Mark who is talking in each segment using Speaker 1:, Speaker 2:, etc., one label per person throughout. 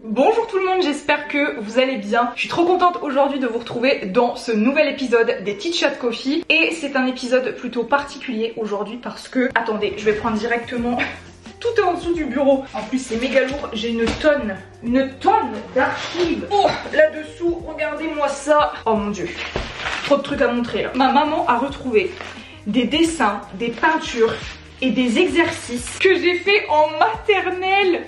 Speaker 1: Bonjour tout le monde, j'espère que vous allez bien. Je suis trop contente aujourd'hui de vous retrouver dans ce nouvel épisode des Tea Chat Coffee. Et c'est un épisode plutôt particulier aujourd'hui parce que... Attendez, je vais prendre directement... Tout est en dessous du bureau. En plus c'est méga lourd, j'ai une tonne d'archives. Oh, là-dessous, regardez-moi ça. Oh mon dieu, trop de trucs à montrer là. Ma maman a retrouvé des dessins, des peintures et des exercices que j'ai fait en maternelle.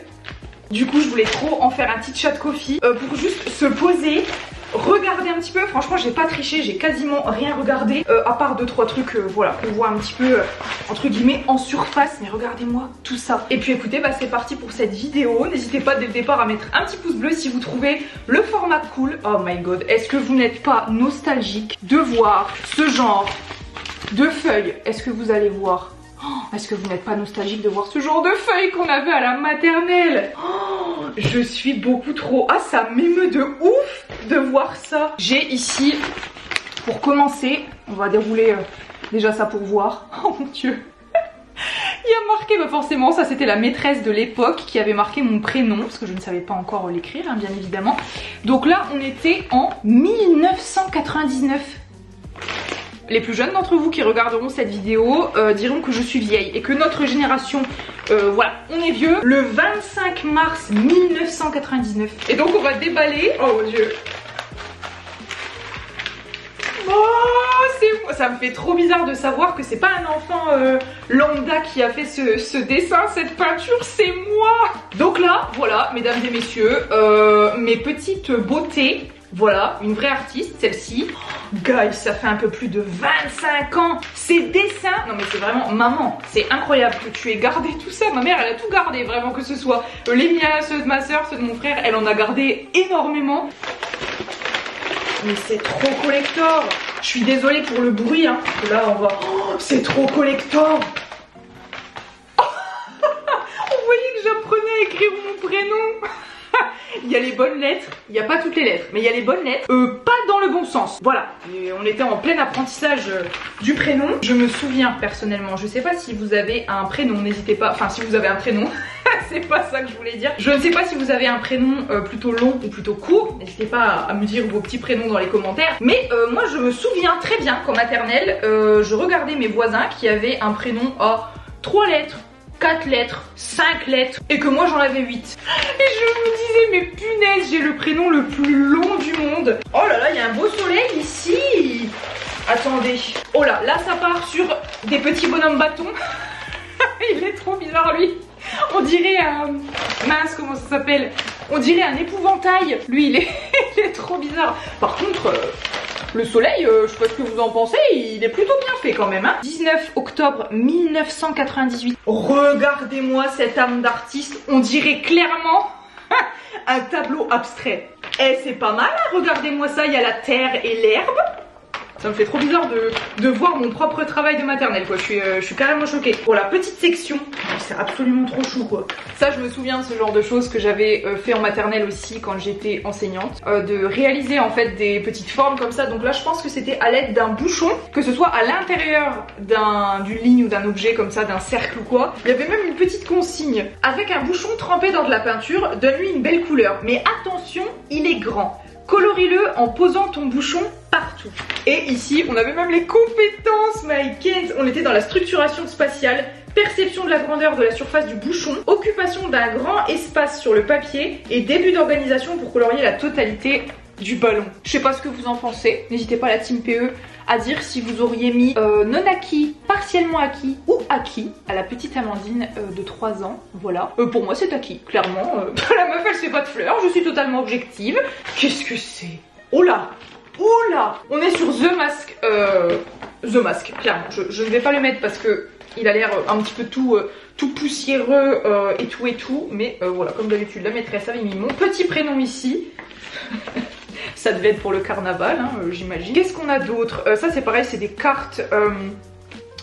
Speaker 1: Du coup je voulais trop en faire un Tea Chat Coffee pour juste se poser, regarder un petit peu. Franchement j'ai pas triché, j'ai quasiment rien regardé à part 2-3 trucs voilà, qu'on voit un petit peu entre guillemets en surface. Mais regardez-moi tout ça. Et puis écoutez, bah c'est parti pour cette vidéo. N'hésitez pas dès le départ à mettre un petit pouce bleu si vous trouvez le format cool. Oh my god, est-ce que vous n'êtes pas nostalgique de voir ce genre de feuilles? Est-ce que vous allez voir? Est-ce que vous n'êtes pas nostalgique de voir ce genre de feuilles qu'on avait à la maternelle? Oh, je suis beaucoup trop... Ah, ça m'émeut de ouf de voir ça. J'ai ici, pour commencer, on va dérouler déjà ça pour voir. Oh mon dieu. Il y a marqué, bah forcément, ça c'était la maîtresse de l'époque qui avait marqué mon prénom, parce que je ne savais pas encore l'écrire, hein, bien évidemment. Donc là, on était en 1999. Les plus jeunes d'entre vous qui regarderont cette vidéo diront que je suis vieille et que notre génération, voilà, on est vieux. Le 25 mars 1999. Et donc on va déballer. Oh mon dieu. Oh, ça me fait trop bizarre de savoir que c'est pas un enfant lambda qui a fait ce dessin, cette peinture, c'est moi. Donc là, voilà, mesdames et messieurs, mes petites beautés. Voilà, une vraie artiste, celle-ci. Oh, guys, ça fait un peu plus de 25 ans. Ces dessins, non mais c'est vraiment, maman, c'est incroyable que tu aies gardé tout ça. Ma mère, elle a tout gardé, vraiment, que ce soit les miens, ceux de ma soeur, ceux de mon frère, elle en a gardé énormément. Mais c'est trop collector. Je suis désolée pour le bruit, hein. Là, on va... Oh, c'est trop collector. Vous voyez que j'apprenais à écrire mon prénom. Il y a les bonnes lettres, il n'y a pas toutes les lettres, mais il y a les bonnes lettres, pas dans le bon sens. Voilà, et on était en plein apprentissage du prénom. Je me souviens personnellement, je sais pas si vous avez un prénom, n'hésitez pas, enfin si vous avez un prénom, c'est pas ça que je voulais dire. Je ne sais pas si vous avez un prénom plutôt long ou plutôt court, n'hésitez pas à me dire vos petits prénoms dans les commentaires. Mais moi je me souviens très bien qu'en maternelle, je regardais mes voisins qui avaient un prénom à 3 lettres. 4 lettres, 5 lettres, et que moi j'en avais 8. Et je me disais, mais punaise, j'ai le prénom le plus long du monde. Oh là là, il y a un beau soleil ici. Attendez. Oh là, là ça part sur des petits bonhommes bâtons. Il est trop bizarre lui. On dirait un... Mince, comment ça s'appelle? On dirait un épouvantail. Lui, il est trop bizarre. Par contre... Le soleil, je sais pas ce que vous en pensez, il est plutôt bien fait quand même, hein. 19 octobre 1998. Regardez-moi cette âme d'artiste, on dirait clairement un tableau abstrait. Eh, c'est pas mal, hein. Regardez-moi ça, il y a la terre et l'herbe. Ça me fait trop bizarre de voir mon propre travail de maternelle, quoi. Je suis carrément choquée. Pour la petite section, c'est absolument trop chou, quoi. Ça, je me souviens de ce genre de choses que j'avais fait en maternelle aussi quand j'étais enseignante. De réaliser en fait des petites formes comme ça. Donc là, je pense que c'était à l'aide d'un bouchon, que ce soit à l'intérieur d'une ligne ou d'un objet comme ça, d'un cercle ou quoi. Il y avait même une petite consigne. Avec un bouchon trempé dans de la peinture, donne-lui une belle couleur. Mais attention, il est grand. Colorie-le en posant ton bouchon partout. Et ici, on avait même les compétences, my kids. On était dans la structuration spatiale, perception de la grandeur de la surface du bouchon, occupation d'un grand espace sur le papier et début d'organisation pour colorier la totalité du ballon. Je sais pas ce que vous en pensez. N'hésitez pas, la team PE, à dire si vous auriez mis non acquis, partiellement acquis ou acquis à la petite Amandine de 3 ans. Voilà. Pour moi, c'est acquis, clairement. La meuf, elle se fait pas de fleurs. Je suis totalement objective. Qu'est-ce que c'est? Oh là! Oh là! On est sur The Mask. The Mask, clairement. Je ne vais pas le mettre parce que il a l'air un petit peu tout poussiéreux et tout. Mais voilà, comme d'habitude, la maîtresse avait mis mon petit prénom ici. Ça devait être pour le carnaval, hein, j'imagine. Qu'est-ce qu'on a d'autre? Ça c'est pareil, c'est des cartes,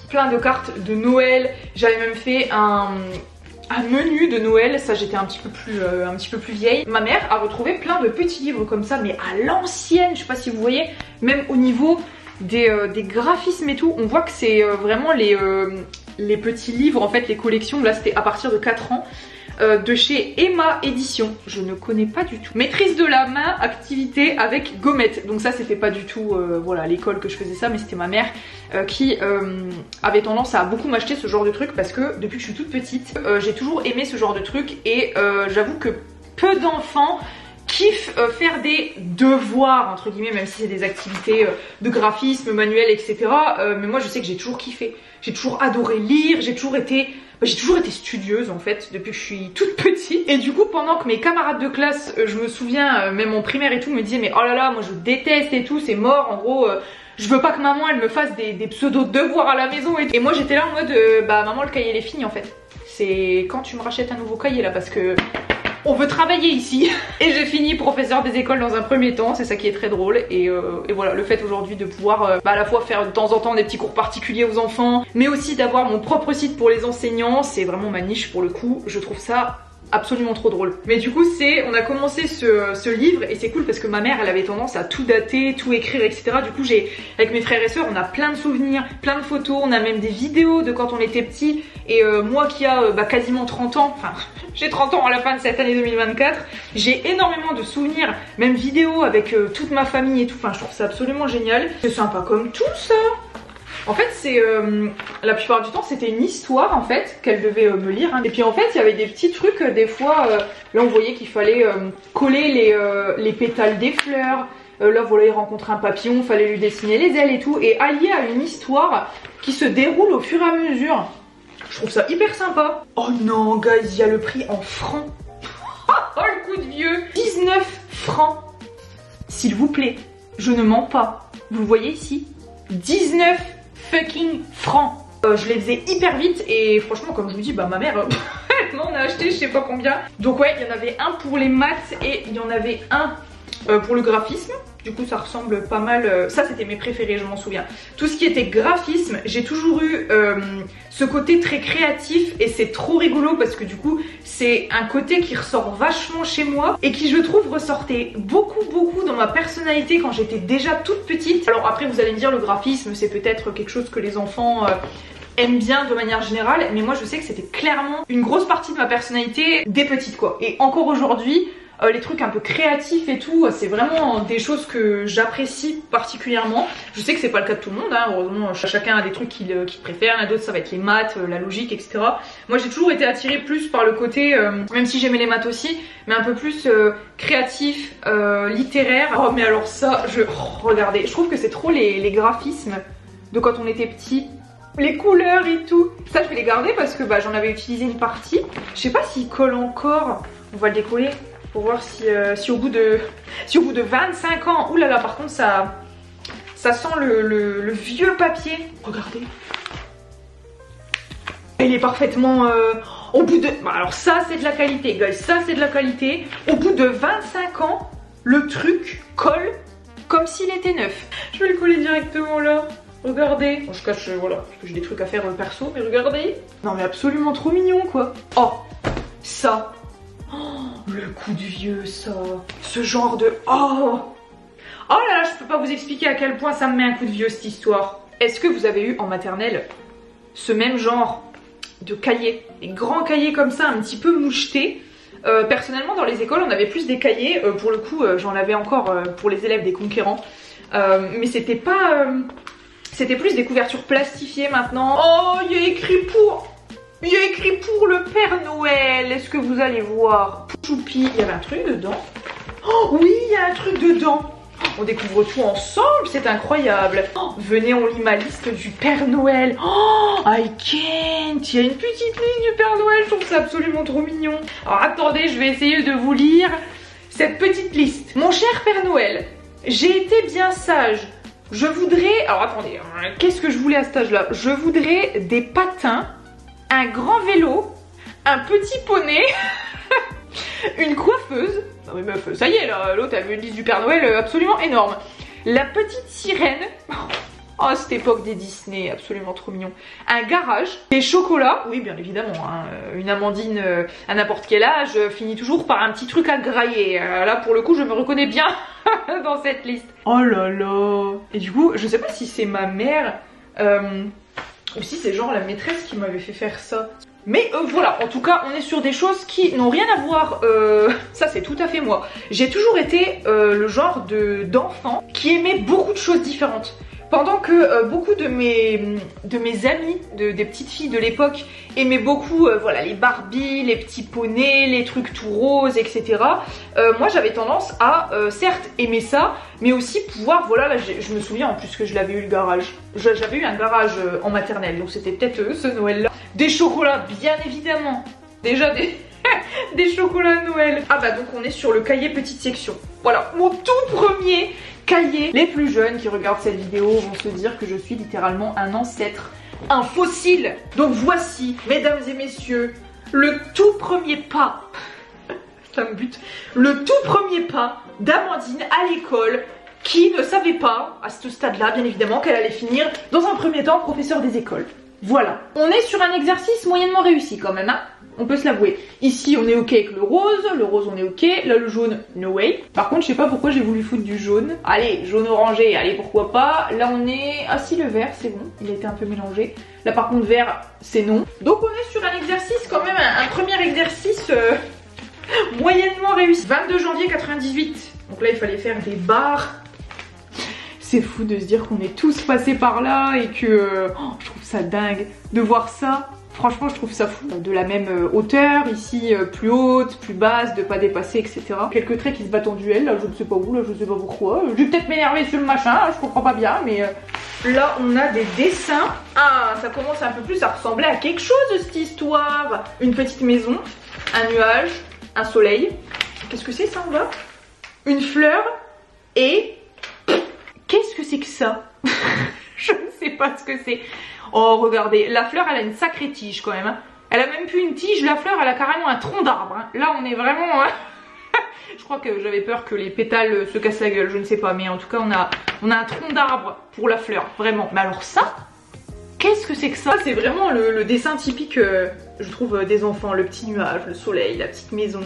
Speaker 1: plein de cartes de Noël. J'avais même fait un menu de Noël, ça j'étais un petit peu plus vieille. Ma mère a retrouvé plein de petits livres comme ça, mais à l'ancienne, je sais pas si vous voyez, même au niveau des graphismes et tout, on voit que c'est vraiment les petits livres, en fait les collections, là c'était à partir de 4 ans. de chez Emma Édition. Je ne connais pas du tout. Maîtrise de la main, activité avec gommette. Donc ça c'était pas du tout voilà, à l'école que je faisais ça, mais c'était ma mère qui avait tendance à beaucoup m'acheter ce genre de truc parce que depuis que je suis toute petite, j'ai toujours aimé ce genre de truc et j'avoue que peu d'enfants kiffent faire des devoirs entre guillemets, même si c'est des activités de graphisme, manuel, etc. Mais moi je sais que j'ai toujours kiffé. J'ai toujours adoré lire, j'ai toujours été studieuse en fait depuis que je suis toute petite. Et du coup pendant que mes camarades de classe, je me souviens même en primaire et tout, me disaient mais oh là là moi je déteste et tout, c'est mort en gros, je veux pas que maman elle me fasse des pseudo devoirs à la maison et tout. Et moi j'étais là en mode bah maman le cahier il est fini en fait. C'est quand tu me rachètes un nouveau cahier là parce que on veut travailler ici. Et j'ai fini professeur des écoles dans un premier temps, c'est ça qui est très drôle. Et voilà, le fait aujourd'hui de pouvoir à la fois faire de temps en temps des petits cours particuliers aux enfants, mais aussi d'avoir mon propre site pour les enseignants, c'est vraiment ma niche pour le coup. Je trouve ça absolument trop drôle. Mais du coup on a commencé ce livre et c'est cool parce que ma mère elle avait tendance à tout dater, tout écrire, etc. Du coup avec mes frères et sœurs on a plein de souvenirs, plein de photos, on a même des vidéos de quand on était petits. Et moi qui a quasiment 30 ans, enfin j'ai 30 ans à la fin de cette année 2024, j'ai énormément de souvenirs, même vidéos avec toute ma famille et tout, enfin je trouve ça absolument génial. C'est sympa comme tout ça. En fait c'est la plupart du temps c'était une histoire en fait qu'elle devait me lire hein. Et puis en fait il y avait des petits trucs des fois là on voyait qu'il fallait coller les pétales des fleurs. Là voilà il rencontre un papillon, il fallait lui dessiner les ailes et tout, et allié à une histoire qui se déroule au fur et à mesure. Je trouve ça hyper sympa. Oh non guys, il y a le prix en francs. Oh le coup de vieux. 19 francs. S'il vous plaît, je ne mens pas. Vous le voyez ici, 19 fucking francs. Je les faisais hyper vite et franchement comme je vous dis bah ma mère elle m'en a acheté je sais pas combien. Donc ouais il y en avait un pour les maths et il y en avait un pour le graphisme. Du coup ça ressemble pas mal, ça c'était mes préférés je m'en souviens. Tout ce qui était graphisme, j'ai toujours eu ce côté très créatif et c'est trop rigolo parce que du coup c'est un côté qui ressort vachement chez moi et qui je trouve ressortait beaucoup dans ma personnalité quand j'étais déjà toute petite. Alors après vous allez me dire le graphisme c'est peut-être quelque chose que les enfants aiment bien de manière générale, mais moi je sais que c'était clairement une grosse partie de ma personnalité des petites quoi. Et encore aujourd'hui les trucs un peu créatifs et tout, c'est vraiment des choses que j'apprécie particulièrement. Je sais que c'est pas le cas de tout le monde, hein. Heureusement chacun a des trucs qu'il préfère, il y en a d'autres ça va être les maths, la logique, etc. Moi j'ai toujours été attirée plus par le côté, même si j'aimais les maths aussi, mais un peu plus créatif, littéraire. Oh mais alors ça, regardez, je trouve que c'est trop les graphismes de quand on était petit. Les couleurs et tout. Ça je vais les garder parce que j'en avais utilisé une partie. Je sais pas s'il colle encore, on va le décoller. Pour voir si au bout de 25 ans, oulala par contre ça sent le vieux papier. Regardez. Il est parfaitement au bout de... alors ça c'est de la qualité guys, ça c'est de la qualité. Au bout de 25 ans, le truc colle comme s'il était neuf. Je vais le coller directement là. Regardez. Bon, je cache, voilà, parce que j'ai des trucs à faire perso, mais regardez. Non mais absolument trop mignon quoi. Oh, ça. Oh, le coup de vieux ça. Ce genre de... Oh là là, je peux pas vous expliquer à quel point ça me met un coup de vieux cette histoire. Est-ce que vous avez eu en maternelle ce même genre de cahiers, des grands cahiers comme ça, un petit peu mouchetés? Personnellement dans les écoles on avait plus des cahiers, pour le coup j'en avais encore pour les élèves des conquérants, mais c'était pas... c'était plus des couvertures plastifiées maintenant. Oh, il y a écrit pour... Il y a écrit pour le Père Noël. Est-ce que vous allez voir? Choupi, il y avait un truc dedans. Oh oui, il y a un truc dedans. On découvre tout ensemble, c'est incroyable. Oh, venez, on lit ma liste du Père Noël. Oh, I can't. Il y a une petite liste du Père Noël, je trouve ça absolument trop mignon. Alors attendez, je vais essayer de vous lire cette petite liste. Mon cher Père Noël, j'ai été bien sage. Je voudrais... Alors attendez, qu'est-ce que je voulais à cet âge-là? Je voudrais des patins, un grand vélo, un petit poney, une coiffeuse. Non mais meuf, ça y est là, l'autre a vu une liste du Père Noël absolument énorme. La petite sirène. Oh, cette époque des Disney, absolument trop mignon. Un garage, des chocolats, oui bien évidemment, hein, une Amandine à n'importe quel âge finit toujours par un petit truc à grailler. Là pour le coup je me reconnais bien dans cette liste. Oh là là. Et du coup je sais pas si c'est ma mère ou si c'est genre la maîtresse qui m'avait fait faire ça. Mais voilà, en tout cas, on est sur des choses qui n'ont rien à voir. Ça, c'est tout à fait moi. J'ai toujours été le genre d'enfant qui aimait beaucoup de choses différentes. Pendant que beaucoup de mes amis, des petites filles de l'époque, aimaient beaucoup voilà, les Barbie, les petits poneys, les trucs tout roses, etc. Moi, j'avais tendance à, certes, aimer ça, mais aussi pouvoir, voilà, là, je me souviens en plus que je l'avais eu le garage. J'avais eu un garage en maternelle, donc c'était peut-être ce Noël-là. Des chocolats, bien évidemment. Déjà des chocolats de Noël. Ah bah donc on est sur le cahier petite section. Voilà, mon tout premier cahier. Les plus jeunes qui regardent cette vidéo vont se dire que je suis littéralement un ancêtre, un fossile. Donc voici, mesdames et messieurs, le tout premier pas. Ça me bute. Le tout premier pas d'Amandine à l'école, qui ne savait pas, à ce stade-là, bien évidemment, qu'elle allait finir dans un premier temps professeur des écoles. Voilà. On est sur un exercice moyennement réussi quand même, hein. On peut se l'avouer. Ici, on est ok avec le rose on est ok. Là, le jaune, no way. Par contre, je sais pas pourquoi j'ai voulu foutre du jaune. Allez, jaune orangé, allez, pourquoi pas. Là, on est... Ah si, le vert, c'est bon. Il a été un peu mélangé. Là, par contre, vert, c'est non. Donc, on est sur un exercice quand même, un premier exercice moyennement réussi. 22 janvier 98. Donc là, il fallait faire des barres. C'est fou de se dire qu'on est tous passés par là et que je trouve ça dingue de voir ça. Franchement, je trouve ça fou. De la même hauteur, ici plus haute, plus basse, de pas dépasser, etc. Quelques traits qui se battent en duel, là je ne sais pas où, là je sais pas pourquoi. Je vais peut-être m'énerver sur le machin, là, je comprends pas bien, mais... Là, on a des dessins. Ah, ça commence un peu plus à ressembler à quelque chose, cette histoire. Une petite maison, un nuage, un soleil. Qu'est-ce que c'est ça en bas? Une fleur et... Qu'est-ce que c'est que ça? Je ne sais pas ce que c'est. Oh, regardez, la fleur, elle a une sacrée tige quand même. Hein. Elle a même plus une tige, la fleur, elle a carrément un tronc d'arbre. Hein. Là, on est vraiment... Hein. Je crois que j'avais peur que les pétales se cassent la gueule, je ne sais pas. Mais en tout cas, on a un tronc d'arbre pour la fleur, vraiment. Mais alors ça, qu'est-ce que c'est que ça? C'est vraiment le dessin typique, je trouve, des enfants. Le petit nuage, le soleil, la petite maison.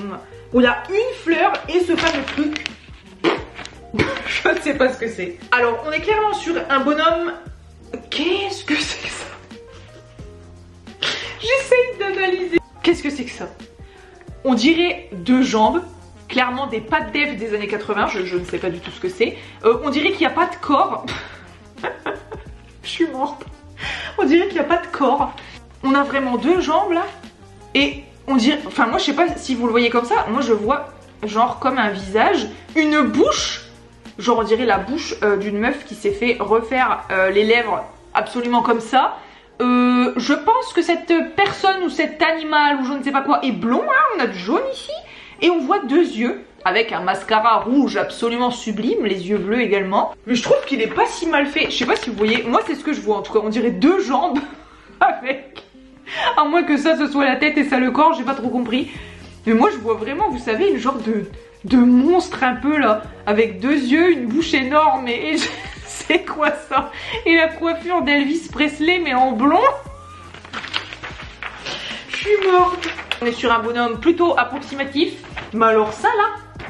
Speaker 1: Où il y a une fleur et ce fameux truc. Je ne sais pas ce que c'est. Alors, on est clairement sur un bonhomme... Qu'est-ce que c'est que ça? J'essaye d'analyser. Qu'est-ce que c'est que ça? On dirait deux jambes. Clairement des pattes d'Ève des années 80. Je ne sais pas du tout ce que c'est. On dirait qu'il n'y a pas de corps. Je suis morte. On dirait qu'il n'y a pas de corps. On a vraiment deux jambes là. Et on dirait... Enfin, moi, je sais pas si vous le voyez comme ça. Moi, je vois genre comme un visage. Une bouche... Genre on dirait la bouche d'une meuf qui s'est fait refaire les lèvres absolument comme ça. Je pense que cette personne ou cet animal ou je ne sais pas quoi est blond. Hein, on a du jaune ici. Et on voit deux yeux avec un mascara rouge absolument sublime. Les yeux bleus également. Mais je trouve qu'il est pas si mal fait. Je sais pas si vous voyez. Moi c'est ce que je vois en tout cas. On dirait deux jambes avec... À moins que ça ce soit la tête et ça le corps. J'ai pas trop compris. Mais moi je vois vraiment, vous savez, une genre de monstre un peu là, avec deux yeux, une bouche énorme et c'est quoi ça? Et la coiffure d'Elvis Presley mais en blond. Je suis morte. On est sur un bonhomme plutôt approximatif. Mais alors ça là,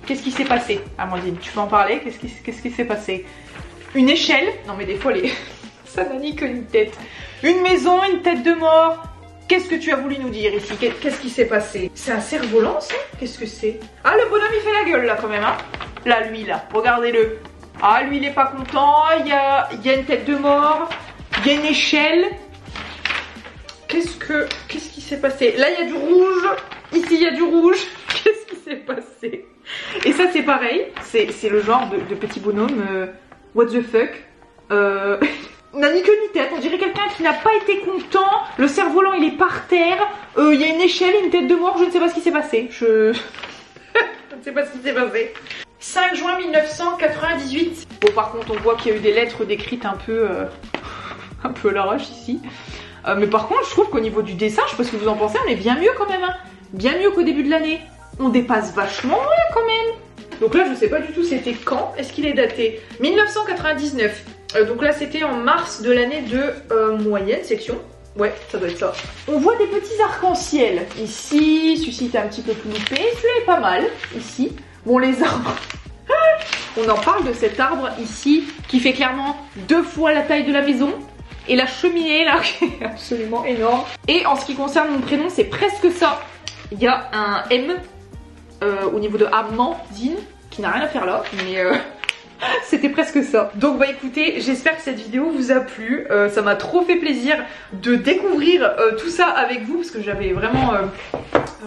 Speaker 1: qu'est-ce qui s'est passé? Amandine, tu peux en parler? Qu'est-ce qui s'est passé? Une échelle? Non mais des fois les... ça n'a ni queue ni tête. Une maison, une tête de mort. Qu'est-ce que tu as voulu nous dire ici? Qu'est-ce qui s'est passé? C'est un cerf-volant ça? Qu'est-ce que c'est? Ah, le bonhomme il fait la gueule là quand même, hein? Là, lui là, regardez-le. Ah, lui il est pas content, il y a une tête de mort, il y a une échelle. Qu'est-ce qui s'est passé? Là il y a du rouge, ici il y a du rouge. Qu'est-ce qui s'est passé? Et ça c'est pareil, c'est le genre de petit bonhomme, what the fuck. N'a ni queue ni tête, on dirait quelqu'un qui n'a pas été content. Le cerf-volant il est par terre. Il y a une échelle, une tête de mort, je ne sais pas ce qui s'est passé. Je ne sais pas ce qui s'est passé. 5 juin 1998. Bon par contre on voit qu'il y a eu des lettres décrites un peu à l'arrache ici. Mais par contre je trouve qu'au niveau du dessin, je sais pas ce que vous en pensez, on est bien mieux quand même. Hein. Bien mieux qu'au début de l'année. On dépasse vachement là quand même. Donc là je sais pas du tout c'était quand. Est-ce qu'il est daté? 1999. Donc là c'était en mars de l'année de moyenne section. Ouais, ça doit être ça. On voit des petits arcs-en-ciel. Ici, celui-ci était un petit peu plus loupé. Celui-là est pas mal, ici. Bon, les arbres. On en parle de cet arbre ici, qui fait clairement 2 fois la taille de la maison. Et la cheminée là qui est absolument énorme. Et en ce qui concerne mon prénom, c'est presque ça. Il y a un M au niveau de Amandine qui n'a rien à faire là, mais c'était presque ça. Donc bah écoutez, j'espère que cette vidéo vous a plu. Ça m'a trop fait plaisir de découvrir tout ça avec vous, parce que j'avais vraiment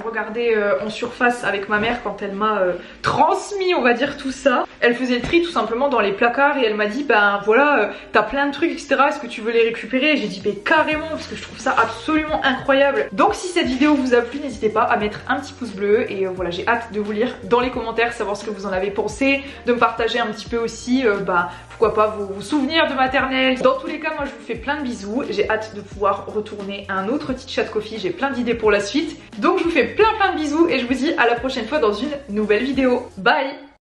Speaker 1: regardé en surface avec ma mère quand elle m'a transmis, on va dire, tout ça. Elle faisait le tri tout simplement dans les placards et elle m'a dit ben voilà, t'as plein de trucs etc, est-ce que tu veux les récupérer? J'ai dit ben carrément, parce que je trouve ça absolument incroyable. Donc si cette vidéo vous a plu, n'hésitez pas à mettre un petit pouce bleu et voilà, j'ai hâte de vous lire dans les commentaires, savoir ce que vous en avez pensé, de me partager un petit peu aussi bah pourquoi pas vos souvenirs de maternelle. Dans tous les cas, moi je vous fais plein de bisous, j'ai hâte de pouvoir retourner à un autre Tea Chat Coffee, j'ai plein d'idées pour la suite. Donc je vous fais plein de bisous et je vous dis à la prochaine fois dans une nouvelle vidéo. Bye!